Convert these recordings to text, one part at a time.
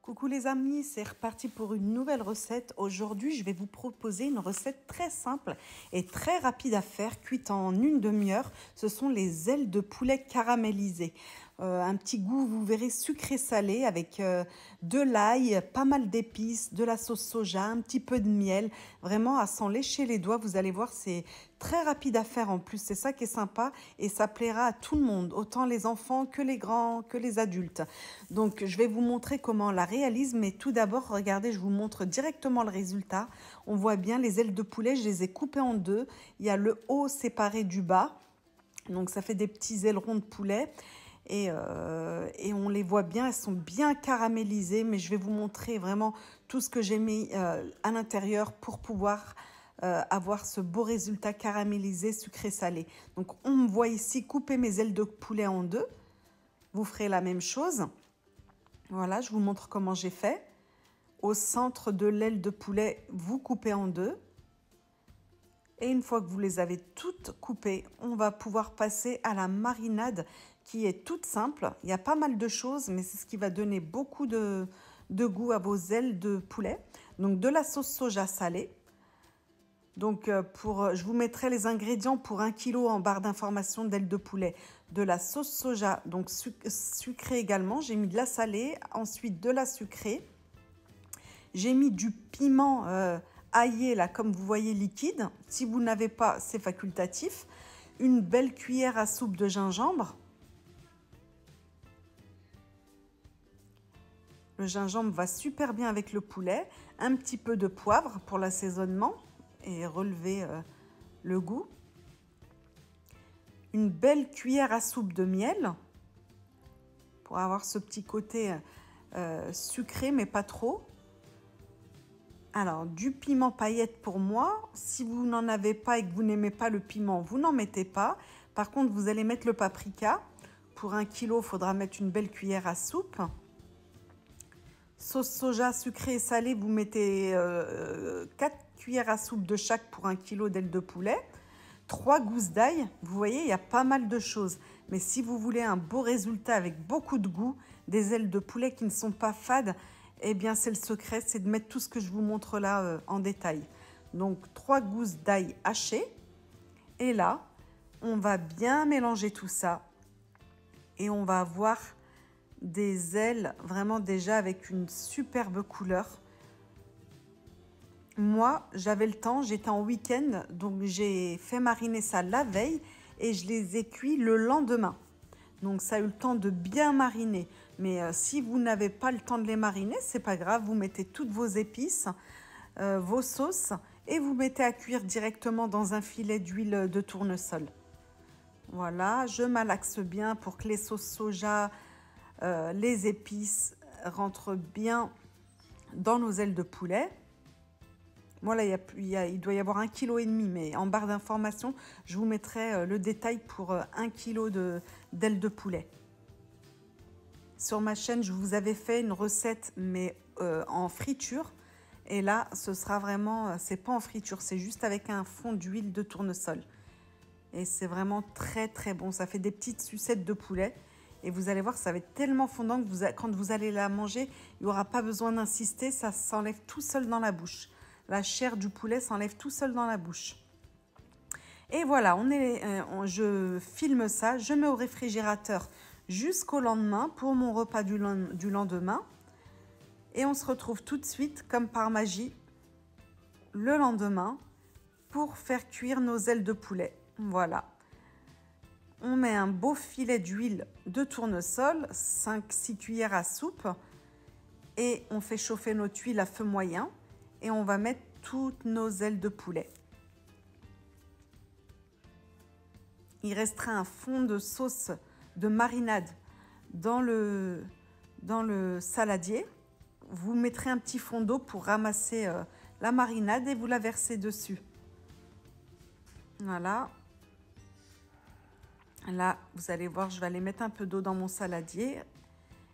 Coucou les amis, c'est reparti pour une nouvelle recette. Aujourd'hui, je vais vous proposer une recette très simple et très rapide à faire, cuite en une demi-heure. Ce sont les ailes de poulet caramélisées. Un petit goût, vous verrez, sucré-salé avec de l'ail, pas mal d'épices, de la sauce soja, un petit peu de miel. Vraiment à s'en lécher les doigts, vous allez voir, c'est très rapide à faire en plus. C'est ça qui est sympa et ça plaira à tout le monde, autant les enfants que les grands, que les adultes. Donc, je vais vous montrer comment la réalise, mais tout d'abord, regardez, je vous montre directement le résultat. On voit bien les ailes de poulet, je les ai coupées en deux. Il y a le haut séparé du bas, donc ça fait des petits ailerons de poulet. Et on les voit bien, elles sont bien caramélisées, mais je vais vous montrer vraiment tout ce que j'ai mis à l'intérieur pour pouvoir avoir ce beau résultat caramélisé, sucré-salé. Donc on me voit ici couper mes ailes de poulet en deux. Vous ferez la même chose. Voilà, je vous montre comment j'ai fait. Au centre de l'aile de poulet, vous coupez en deux. Et une fois que vous les avez toutes coupées, on va pouvoir passer à la marinade qui est toute simple. Il y a pas mal de choses, mais c'est ce qui va donner beaucoup de goût à vos ailes de poulet. Donc de la sauce soja salée. Donc je vous mettrai les ingrédients pour 1 kg en barre d'information d'ailes de poulet. De la sauce soja, donc sucrée également. J'ai mis de la salée, ensuite de la sucrée. J'ai mis du piment aillé, là, comme vous voyez, liquide. Si vous n'avez pas, c'est facultatif. Une belle cuillère à soupe de gingembre. Le gingembre va super bien avec le poulet. Un petit peu de poivre pour l'assaisonnement et relever le goût. Une belle cuillère à soupe de miel pour avoir ce petit côté sucré, mais pas trop. Alors, du piment paillette pour moi. Si vous n'en avez pas et que vous n'aimez pas le piment, vous n'en mettez pas. Par contre, vous allez mettre le paprika. Pour 1 kg, il faudra mettre une belle cuillère à soupe. Sauce soja sucrée et salée, vous mettez 4 cuillères à soupe de chaque pour 1 kg d'ailes de poulet. 3 gousses d'ail. Vous voyez, il y a pas mal de choses. Mais si vous voulez un beau résultat avec beaucoup de goût, des ailes de poulet qui ne sont pas fades, eh bien, c'est le secret, c'est de mettre tout ce que je vous montre là en détail. Donc, 3 gousses d'ail hachées. Et là, on va bien mélanger tout ça. Et on va avoir des ailes vraiment déjà avec une superbe couleur. Moi, j'avais le temps, j'étais en week-end, donc j'ai fait mariner ça la veille et je les ai cuits le lendemain. Donc ça a eu le temps de bien mariner. Mais si vous n'avez pas le temps de les mariner, c'est pas grave, vous mettez toutes vos épices, vos sauces et vous mettez à cuire directement dans un filet d'huile de tournesol. Voilà, je malaxe bien pour que les sauces soja, les épices rentrent bien dans nos ailes de poulet. Voilà, il doit y avoir 1,5 kg, mais en barre d'information, je vous mettrai le détail pour 1 kg d'ailes de poulet. Sur ma chaîne, je vous avais fait une recette, mais en friture. Et là, ce sera vraiment, c'est pas en friture, c'est juste avec un fond d'huile de tournesol. Et c'est vraiment très très bon. Ça fait des petites sucettes de poulet. Et vous allez voir, ça va être tellement fondant que quand vous allez la manger, il n'y aura pas besoin d'insister, ça s'enlève tout seul dans la bouche. La chair du poulet s'enlève tout seul dans la bouche. Et voilà, je filme ça, je mets au réfrigérateur jusqu'au lendemain pour mon repas du lendemain. Et on se retrouve tout de suite, comme par magie, le lendemain pour faire cuire nos ailes de poulet. Voilà. On met un beau filet d'huile de tournesol, 5-6 cuillères à soupe. Et on fait chauffer notre huile à feu moyen. Et on va mettre toutes nos ailes de poulet. Il restera un fond de sauce de marinade dans le saladier. Vous mettrez un petit fond d'eau pour ramasser la marinade et vous la versez dessus. Voilà. Là, vous allez voir, je vais aller mettre un peu d'eau dans mon saladier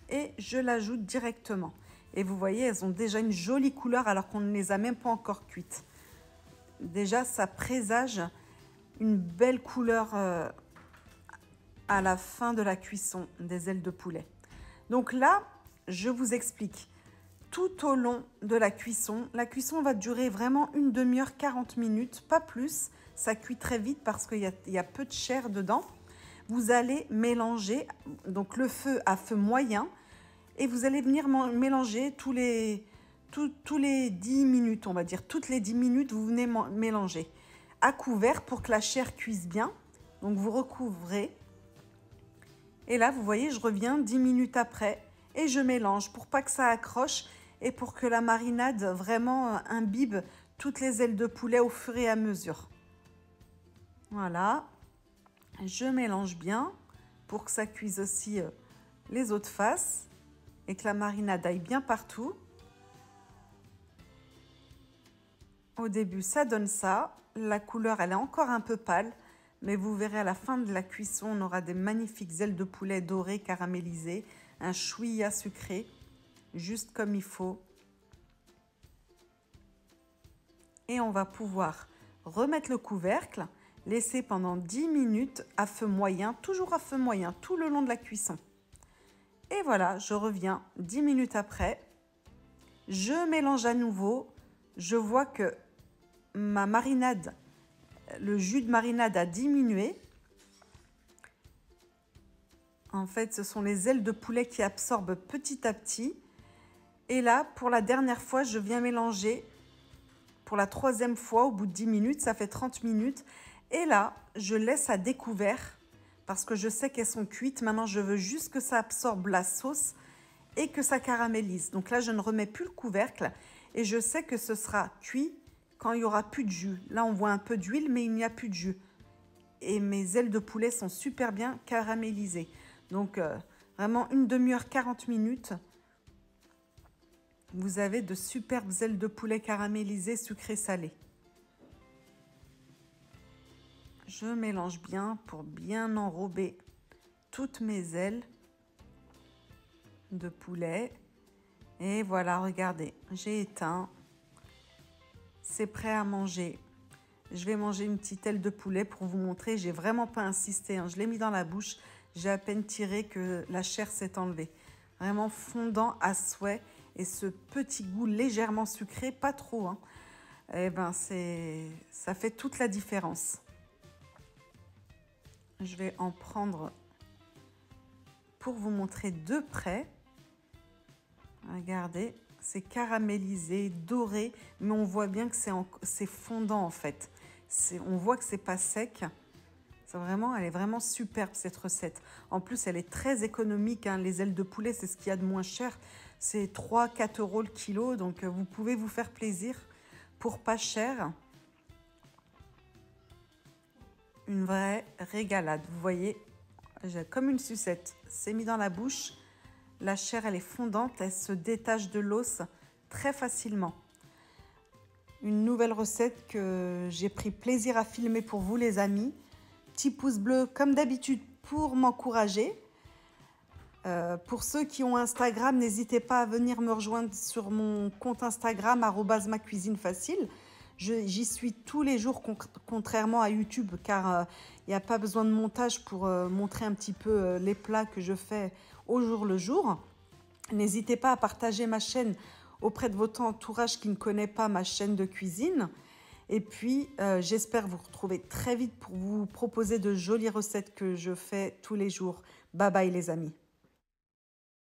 et je l'ajoute directement. Et vous voyez, elles ont déjà une jolie couleur alors qu'on ne les a même pas encore cuites. Déjà, ça présage une belle couleur à la fin de la cuisson des ailes de poulet. Donc là, je vous explique. tout au long de la cuisson. La cuisson va durer vraiment une demi-heure, 40 minutes, pas plus. Ça cuit très vite parce qu'il y a peu de chair dedans. Vous allez mélanger, donc le feu à feu moyen, et vous allez venir mélanger tous les 10 minutes, on va dire. Toutes les 10 minutes, vous venez mélanger. À couvert pour que la chair cuise bien. Donc vous recouvrez. Et là, vous voyez, je reviens 10 minutes après et je mélange pour pas que ça accroche et pour que la marinade vraiment imbibe toutes les ailes de poulet au fur et à mesure. Voilà. Je mélange bien pour que ça cuise aussi les autres faces et que la marinade aille bien partout. Au début, ça donne ça. La couleur, elle est encore un peu pâle, mais vous verrez à la fin de la cuisson, on aura des magnifiques ailes de poulet dorées, caramélisées, un chouïa sucré, juste comme il faut. Et on va pouvoir remettre le couvercle, laisser pendant 10 minutes à feu moyen, toujours à feu moyen, tout le long de la cuisson. Et voilà, je reviens 10 minutes après. Je mélange à nouveau. Je vois que ma marinade, le jus de marinade a diminué. En fait, ce sont les ailes de poulet qui absorbent petit à petit. Et là, pour la dernière fois, je viens mélanger. Pour la troisième fois, au bout de 10 minutes, ça fait 30 minutes. Et là, je laisse à découvert parce que je sais qu'elles sont cuites. Maintenant, je veux juste que ça absorbe la sauce et que ça caramélise. Donc là, je ne remets plus le couvercle et je sais que ce sera cuit quand il n'y aura plus de jus. Là, on voit un peu d'huile, mais il n'y a plus de jus. Et mes ailes de poulet sont super bien caramélisées. Donc, vraiment une demi-heure, 40 minutes. Vous avez de superbes ailes de poulet caramélisées, sucrées, salées. Je mélange bien pour bien enrober toutes mes ailes de poulet. Et voilà, regardez, j'ai éteint. C'est prêt à manger. Je vais manger une petite aile de poulet pour vous montrer. J'ai vraiment pas insisté, hein. Je l'ai mis dans la bouche. J'ai à peine tiré que la chair s'est enlevée. Vraiment fondant à souhait. Et ce petit goût légèrement sucré, pas trop, hein. Eh ben, ça fait toute la différence. Je vais en prendre pour vous montrer de près. Regardez, c'est caramélisé, doré, mais on voit bien que c'est fondant en fait. On voit que c'est pas sec. Elle est vraiment superbe cette recette. En plus, elle est très économique, hein. Les ailes de poulet, c'est ce qu'il y a de moins cher. C'est 3-4 € le kilo, donc vous pouvez vous faire plaisir pour pas cher. Une vraie régalade. Vous voyez, j'ai comme une sucette. C'est mis dans la bouche. La chair, elle est fondante. Elle se détache de l'os très facilement. Une nouvelle recette que j'ai pris plaisir à filmer pour vous, les amis. Petit pouce bleu, comme d'habitude, pour m'encourager. Pour ceux qui ont Instagram, n'hésitez pas à venir me rejoindre sur mon compte Instagram, @macuisinefacile. J'y suis tous les jours, contrairement à YouTube, car il n'y a pas besoin de montage pour montrer un petit peu les plats que je fais au jour le jour. N'hésitez pas à partager ma chaîne auprès de votre entourage qui ne connaît pas ma chaîne de cuisine. Et puis, j'espère vous retrouver très vite pour vous proposer de jolies recettes que je fais tous les jours. Bye bye les amis.